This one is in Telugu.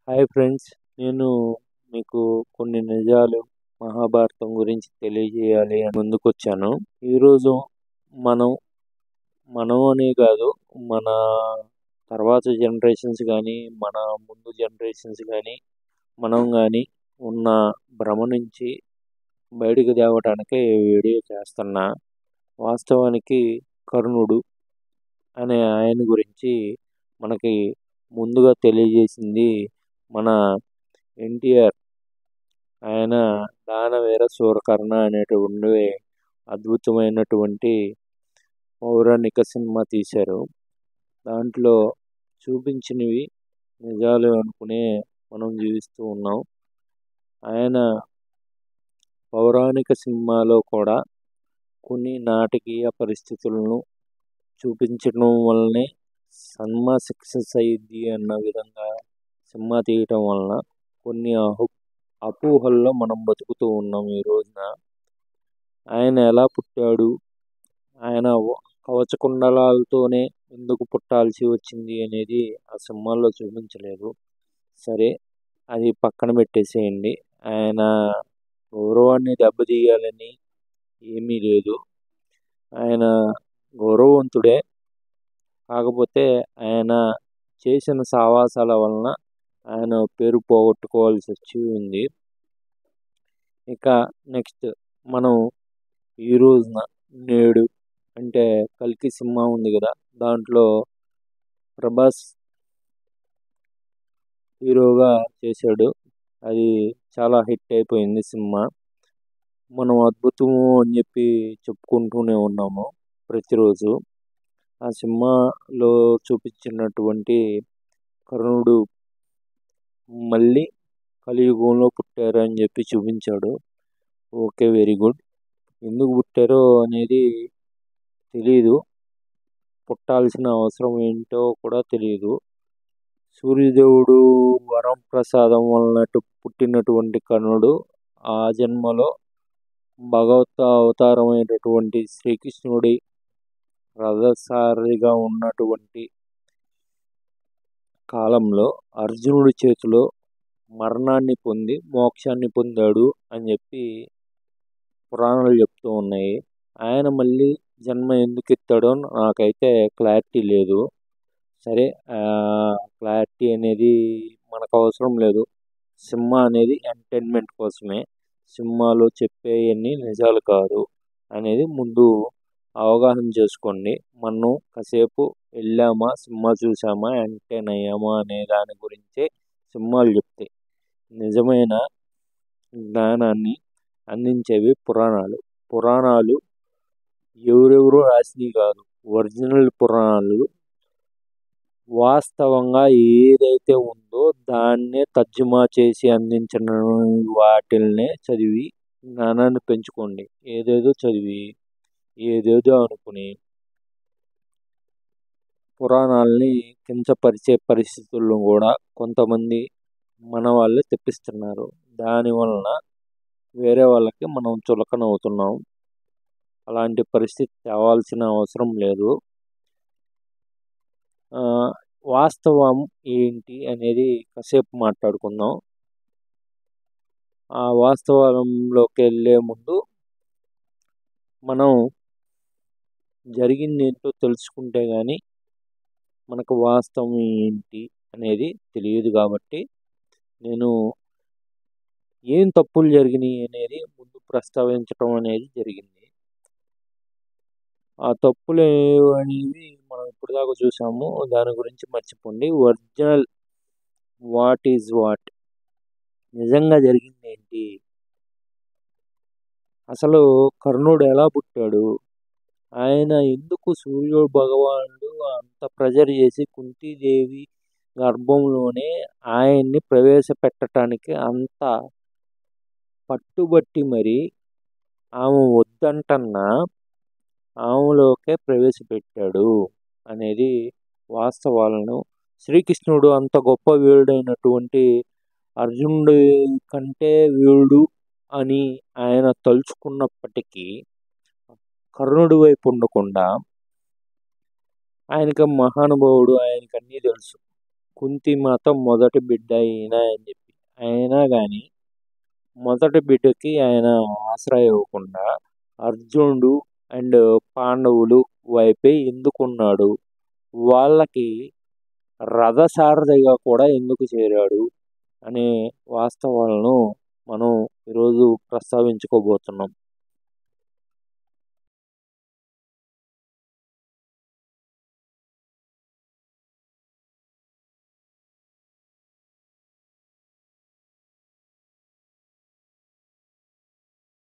హాయ్ ఫ్రెండ్స్, నేను మీకు కొన్ని నిజాలు మహాభారతం గురించి తెలియజేయాలి అని ముందుకొచ్చాను. ఈరోజు మనం మనం అనే కాదు, మన తర్వాత జనరేషన్స్ కానీ, మన ముందు జనరేషన్స్ కానీ, మనం కానీ ఉన్న భ్రమ నుంచి బయటకు తేవటానికి వీడియో చేస్తున్నా. వాస్తవానికి కర్ణుడు అనే ఆయన గురించి మనకి ముందుగా తెలియజేసింది మన ఎన్టీఆర్. ఆయన దానవీర శూరకర్ణ అనేటువంటి అద్భుతమైనటువంటి పౌరాణిక సినిమా తీశారు. దాంట్లో చూపించినవి నిజాలు అనుకునే మనం జీవిస్తూ ఉన్నాం. ఆయన పౌరాణిక సినిమాలో కూడా కొన్ని నాటకీయ పరిస్థితులను చూపించడం వల్లనే సినిమా సక్సెస్ అయ్యిద్ది అన్న విధంగా సినిమా తీయటం వలన కొన్ని అపోహల్లో మనం బతుకుతూ ఉన్నాం ఈ రోజున. ఆయన ఎలా పుట్టాడు, ఆయన కవచకుండలాలతోనే ఎందుకు పుట్టాల్సి వచ్చింది అనేది ఆ సినిమాల్లో చూపించలేదు. సరే, అది పక్కన పెట్టేసేయండి. ఆయన గౌరవాన్ని దెబ్బతీయాలని ఏమీ లేదు. ఆయన గౌరవవంతుడే. కాకపోతే ఆయన చేసిన సావాసాల వలన ఆయన పేరు పోగొట్టుకోవాల్సి వచ్చి ఉంది. ఇక నెక్స్ట్ మనం ఈ రోజున నేడు అంటే కల్కి సినిమా ఉంది కదా, దాంట్లో ప్రభాస్ హీరోగా చేశాడు. అది చాలా హిట్ అయిపోయింది సినిమా. మనం అద్భుతము అని చెప్పి చెప్పుకుంటూనే ఉన్నాము ప్రతిరోజు. ఆ సినిమాలో చూపించినటువంటి కర్ణుడు మళ్ళీ కలియుగంలో పుట్టారు అని చెప్పి చూపించాడు. Okay, very good. ఎందుకు పుట్టారో అనేది తెలీదు, పుట్టాల్సిన అవసరం ఏంటో కూడా తెలియదు. సూర్యదేవుడు వరం ప్రసాదం వలన పుట్టినటువంటి కర్ణుడు ఆ జన్మలో భగవత్ అవతారమైనటువంటి శ్రీకృష్ణుడి రథసారిగా ఉన్నటువంటి కాలంలో అర్జునుడి చేతిలో మరణాన్ని పొంది మోక్షాన్ని పొందాడు అని చెప్పి పురాణాలు చెప్తూ ఉన్నాయి. ఆయన మళ్ళీ జన్మ ఎందుకు ఎత్తాడో నాకైతే క్లారిటీ లేదు. సరే, క్లారిటీ అనేది మనకు అవసరం లేదు. సినిమా అనేది ఎంటర్టైన్మెంట్ కోసమే. సినిమాలో చెప్పేవన్నీ నిజాలు కాదు అనేది ముందు అవగాహన చేసుకోండి. మనం కాసేపు వెళ్ళామా, సినిమా చూసామా, ఎంటర్టైన్ అయ్యామా అనే దాని గురించే సినిమాలు చెప్తాయి. నిజమైన జ్ఞానాన్ని అందించేవి పురాణాలు. పురాణాలు ఎవరెవరో రాసినవి కాదు, ఒరిజినల్ పురాణాలు. వాస్తవంగా ఏదైతే ఉందో దాన్నే తర్జుమా చేసి అందించిన వాటిల్నే చదివి జ్ఞానాన్ని పెంచుకోండి. ఏదేదో చదివి ఏదేదో అనుకుని పురాణాలని కించపరిచే పరిస్థితులను కూడా కొంతమంది మన వాళ్ళే తెప్పిస్తున్నారు. దానివలన వేరే వాళ్ళకి మనం చులకన అవుతున్నాం. అలాంటి పరిస్థితి తేవాల్సిన అవసరం లేదు. వాస్తవం ఏంటి అనేది కాసేపు మాట్లాడుకుందాం. ఆ వాస్తవంలోకి వెళ్ళే ముందు మనం జరిగింది ఏంటో తెలుసుకుంటే కానీ మనకు వాస్తవం ఏంటి అనేది తెలియదు. కాబట్టి నేను ఏం తప్పులు జరిగినాయి అనేది ముందు ప్రస్తావించడం అనేది జరిగింది. ఆ తప్పులు అనేవి మనం ఇప్పటిదాకా చూసాము, దాని గురించి మర్చిపోండి. ఒరిజినల్ వాట్ ఈజ్ వాట్, నిజంగా జరిగింది ఏంటి, అసలు కర్ణుడు ఎలా పుట్టాడు, ఆయన ఎందుకు సూర్య భగవానుడు అంత ప్రెజర్ చేసి కుంతీదేవి గర్భంలోనే ఆయన్ని ప్రవేశపెట్టడానికి అంత పట్టుబట్టి మరి ఆమె వద్దంటన్నా ఆమెలోకే ప్రవేశపెట్టాడు అనేది వాస్తవాలను. శ్రీకృష్ణుడు అంత గొప్ప వీరుడైనటువంటి అర్జునుడి కంటే వీరుడు అని ఆయన తలుచుకున్నప్పటికీ కర్ణుడి వైపు ఉండకుండా, ఆయనకి మహానుభావుడు, ఆయనకి అన్నీ తెలుసు, కుంతిమాత మొదటి బిడ్డ ఈయన అని చెప్పి. అయినా కానీ మొదటి బిడ్డకి ఆయన ఆసరా ఇవ్వకుండా అర్జునుడు అండ్ పాండవులు వైపే ఎందుకున్నాడు? వాళ్ళకి రథసారథిగా కూడా ఎందుకు చేరాడు అనే వాస్తవాలను మనం ఈరోజు ప్రస్తావించుకోబోతున్నాం.